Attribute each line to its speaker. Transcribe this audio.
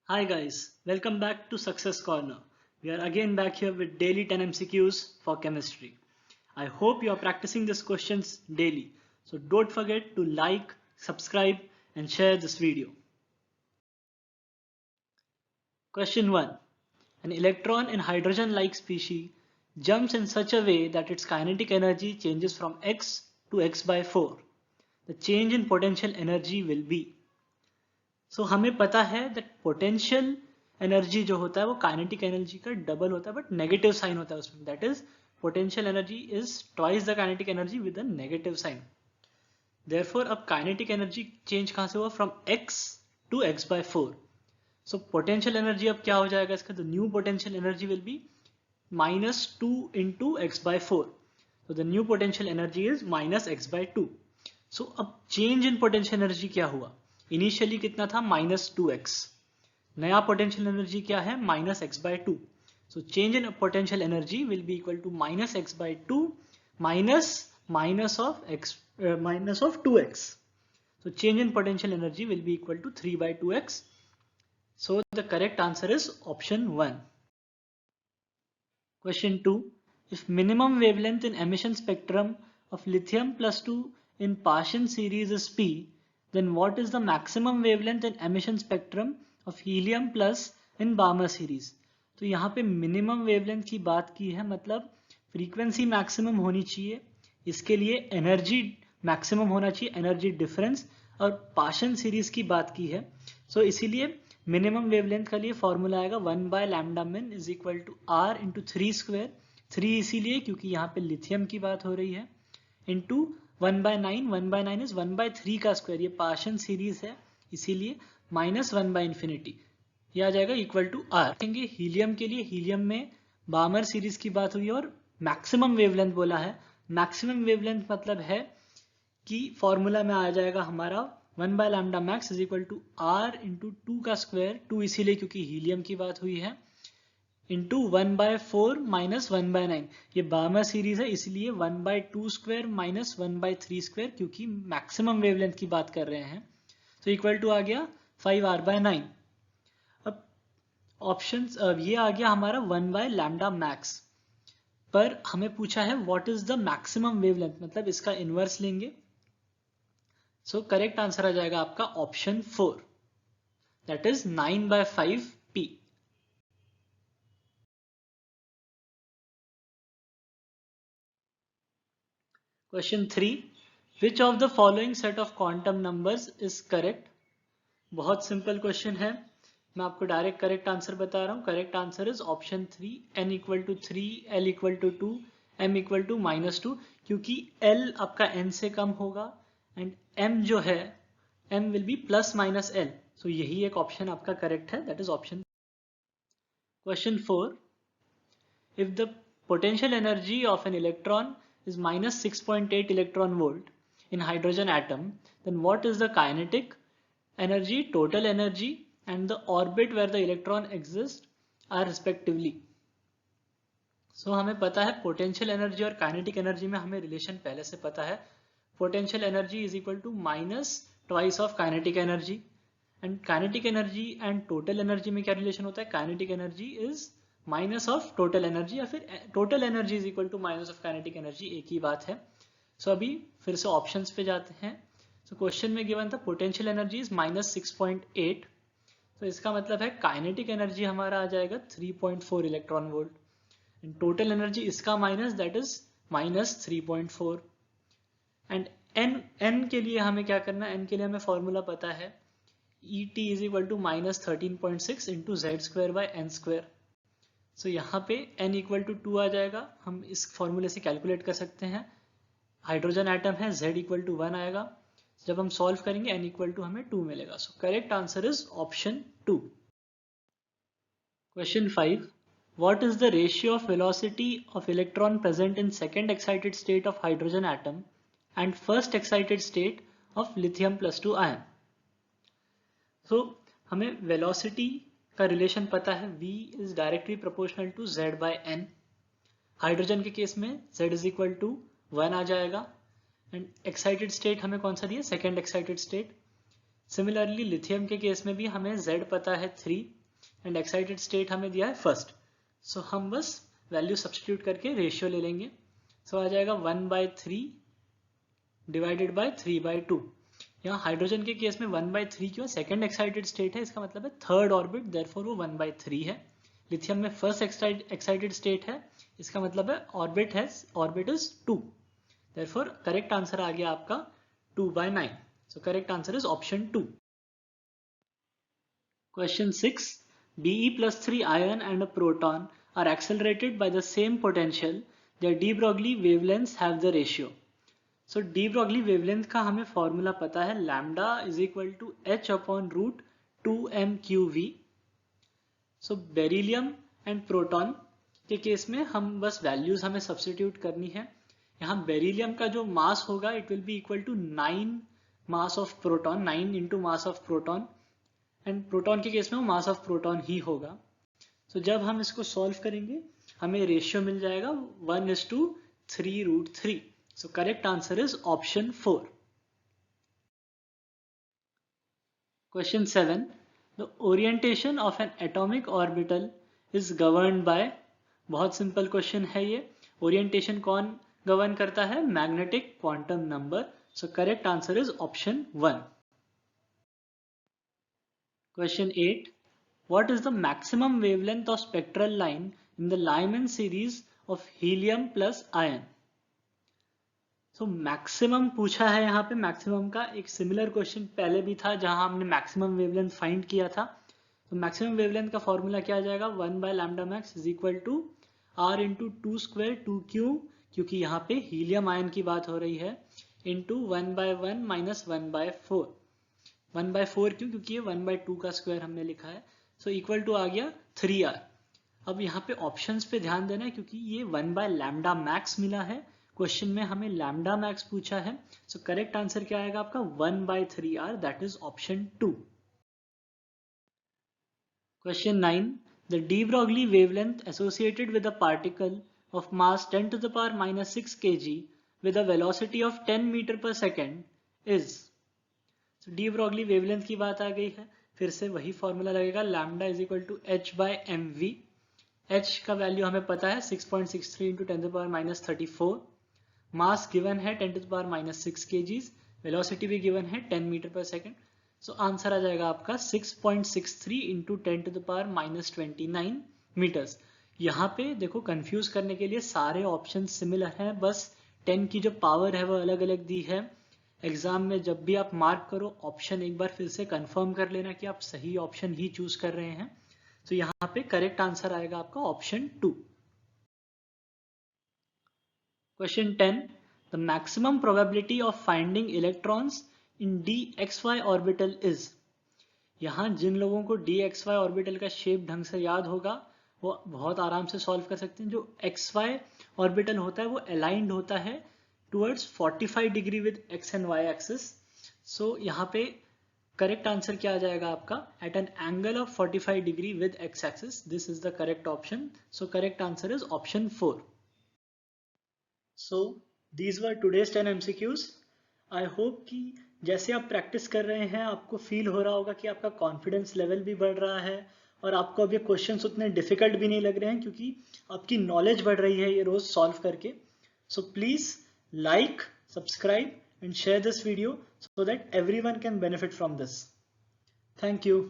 Speaker 1: Hi guys, welcome back to Success Corner. We are again back here with daily 10 MCQs for chemistry. I hope you are practicing these questions daily. So don't forget to like, subscribe and share this video. Question 1. An electron in hydrogen-like species jumps in such a way that its kinetic energy changes from x to x by 4. The change in potential energy will be. सो हमें पता है that potential energy जो होता है वो kinetic energy का double होता है बट नेगेटिव साइन होता है उसमें that is potential energy is twice the kinetic energy with a negative sign therefore अब काइनेटिक एनर्जी चेंज कहाँ से हुआ from x to x by 4 so potential energy अब क्या हो जाएगा इसका the new potential energy will be -2 into x by 4 so the new potential energy is -x by 2 सो अब चेंज इन पोटेंशियल एनर्जी क्या हुआ इनिशियली कितना था -2x नया पोटेंशियल एनर्जी क्या है -x by 2 so change in potential energy will be equal to -x by 2 minus of 2x so change in potential energy will be equal to 3 by 2x so the correct answer is option 1. Question 2. If minimum wavelength in emission spectrum of lithium plus 2 in Paschen series is P, then what is the maximum wavelength in emission spectrum of helium plus in Balmer series? तो यहाँ पे minimum wavelength की बात की है मतलब frequency maximum होनी चाहिए इसके लिए energy maximum होना चाहिए energy difference और Paschen series की बात की है so इसीलिए मिनिमम वेवलेंथ का लिए फॉर्मूला आएगा 1 by lambda min is equal to R into 3 square 3 इसीलिए क्योंकि यहाँ पे लिथियम की बात हो रही है इंटू 1/9 इज 1/3 का स्क्वायर ये पार्शियल सीरीज है इसीलिए -1 बाय इंफिनिटी ये आ जाएगा इक्वल टू आर देखेंगे हीलियम के लिए हीलियम में बामर सीरीज की बात हुई और मैक्सिमम वेवलेंथ बोला है मैक्सिमम वेवलेंथ मतलब है कि फॉर्मूला में आ जाएगा हमारा 1 by lambda max is equal to R into 2 का स्क्वायर 2 इसीलिए क्योंकि हीलियम की बात हुई है इंटू 1 बाय 4 माइनस 1 बाय 9 ये बार्मर सीरीज है इसलिए 1 by 2 square minus 1 by 3 square क्योंकि मैक्सिमम वेवलेंथ की बात कर रहे हैं तो इक्वल टू आ गया 5r बाय 9 अब ऑप्शन ये आ गया हमारा 1 बाय लैम्डा मैक्स पर हमें पूछा है what is the maximum wavelength मतलब इसका इनवर्स लेंगे सो करेक्ट आंसर आ जाएगा आपका option 4 that is 9 by 5 p. Question 3 which of the following set of quantum numbers is correct बहुत सिंपल क्वेश्चन है मैं आपको डायरेक्ट करेक्ट आंसर बता रहा हूं correct answer is option 3 n equal to 3 l equal to 2 m equal to -2 क्योंकि l आपका n से कम होगा एंड m जो है m will be plus minus l सो यही एक ऑप्शन आपका करेक्ट है that is option. Question 4. If the potential energy of an electron is minus 6.8 electron volt in hydrogen atom, then what is the kinetic energy, total energy, and the orbit where the electron exists are respectively? So हमें पता है potential energy और kinetic energy में हमें relation पहले से पता है potential energy is equal to minus twice of kinetic energy and kinetic energy and total energy में क्या रिलेशन होता है kinetic energy is minus of total energy या फिर total energy is equal to minus of kinetic energy एक ही बात है सो अभी फिर से ऑप्शंस पे जाते हैं सो क्वेश्चन में गिवन था पोटेंशियल एनर्जी इज -6.8 तो इसका मतलब है काइनेटिक एनर्जी हमारा आ जाएगा 3.4 electron volt and total energy इसका minus that is -3.4 and n के लिए हमें क्या करना है n के लिए हमें फॉर्मूला पता है Et is equal to -13.6 into Z square by n square so यहाँ पे n इक्वल टू 2 आ जाएगा हम इस फॉर्मूले से कैलकुलेट कर सकते हैं हाइड्रोजन एटम है z इक्वल टू 1 आएगा जब हम सॉल्व करेंगे n इक्वल टू हमें 2 मिलेगा सो correct answer is option 2. Question 5. What is the ratio of velocity of electron present in second excited state of hydrogen atom and first excited state of lithium plus 2 ion? So हमें velocity का relation पता है v is directly proportional to z by n. Hydrogen के case में z is equal to 1 आ जाएगा and excited state हमें कौन सा दिया second excited state similarly lithium के केस में भी हमें Z पता है 3 एंड एक्साइटेड स्टेट हमें दिया है फर्स्ट, सो हम बस वैल्यू सब्स्टिट्यूट करके रेशियो ले लेंगे। सो आ जाएगा 1/3 डिवाइडेड बाय 3/2। यहाँ हाइड्रोजन के केस में 1/3 क्यों, सेकंड एक्साइटेड स्टेट है, इसका मतलब है थर्ड ऑर्बिट, देयरफॉर वो 1/3 है। लिथियम में फर्स्ट एक्साइटेड स्टेट है, इसका मतलब है orbit is 2, therefore correct answer आ गया आपका 2/9। So correct answer is option 2। Question 6. Be plus 3 ion and a proton are accelerated by the same potential. Their de Broglie wavelengths have the ratio. So de Broglie wavelength का हमें formula पता है, lambda is equal to h upon root 2mqv. So beryllium and proton के case में हम बस values हमें substitute करनी है। यहाँ बेरिलियम का जो मास होगा it will be equal to 9 mass of proton, 9 into mass of proton, and proton के केस में वो मास ऑफ प्रोटॉन ही होगा। तो जब हम इसको सॉल्व करेंगे हमें रेशियो मिल जाएगा 1:3√3। सो correct answer is option 4। Question 7. The orientation of N atomic orbital is governed bye, बहुत सिंपल क्वेश्चन है ये, ओरिएंटेशन कौन गवर्न करता है, magnetic quantum number. So correct answer is option 1। Question 8. What is the maximum wavelength of spectral line in the Lyman series of helium plus ion? So maximum पूछा है यहाँ पे, maximum का एक similar question पहले भी था जहाँ हमने maximum wavelength find किया था। तो maximum wavelength का फॉर्मूला क्या आ जाएगा, 1/lambda max is equal to r into 2 square 2q, क्योंकि यहाँ पे हीलियम आयन की बात हो रही है, into 1/1 minus 1/4। 1/4 क्यों, क्योंकि ये 1/2 का स्क्वायर हमने लिखा है। सो इक्वल टू आ गया 3r। अब यहाँ पे ऑप्शंस पे ध्यान देना है क्योंकि ये 1/लैम्डा मैक्स मिला है, क्वेश्चन में हमें लैम्डा मैक्स पूछा है। सो करेक्ट आंसर क्या आएगा आपका 1/3r, that is option 2। Question 9. The de Broglie wavelength associated with a particle of mass 10 to the power minus 6 kg with a velocity of 10 meter per second is। De Broglie wavelength की बात आ गई है, फिर से वही formula लगेगा, lambda is equal to h/mv। h का value हमें पता है 6.63 into 10 to the power minus 34, mass given है 10 to the power minus 6 kgs, velocity भी गिवन है 10 मीटर पर सेकेंड। सो आंसर आ जाएगा आपका 6.63 into 10 to the power minus 29 metres. यहाँ पे देखो कंफ्यूज करने के लिए सारे ऑप्शन सिमिलर हैं, बस 10 की जो पावर है वो अलग अलग दी है। एग्जाम में जब भी आप मार्क करो ऑप्शन एक बार फिर से कंफर्म कर लेना कि आप सही ऑप्शन ही चूज कर रहे हैं। तो यहाँ पे करेक्ट आंसर आएगा आपका option 2। Question 10. The maximum probability of finding electrons in dxy orbital is. यहाँ जिन लोगों को dxy ऑर्बिटल का शेप ढंग से याद होगा वो बहुत आराम से सॉल्व कर सकते हैं। जो xy ऑर्बिटल होता है वो अलाइंड होता है towards 45 degree with x and y axis। so यहाँ पे करेक्ट आंसर क्या आ जाएगा आपका, at an angle of 45 degree with x axis, this is the correct option। so correct answer is option 4। so these were today's 10 MCQs। I hope कि जैसे आप practice कर रहे हैं आपको फील हो रहा होगा कि आपका कॉन्फिडेंस लेवल भी बढ़ रहा है और आपको अब ये क्वेश्चंस उतने डिफिकल्ट भी नहीं लग रहे हैं क्योंकि आपकी नॉलेज बढ़ रही है ये रोज सॉल्व करके। so please like, subscribe and share this video so that everyone can benefit from this. Thank you.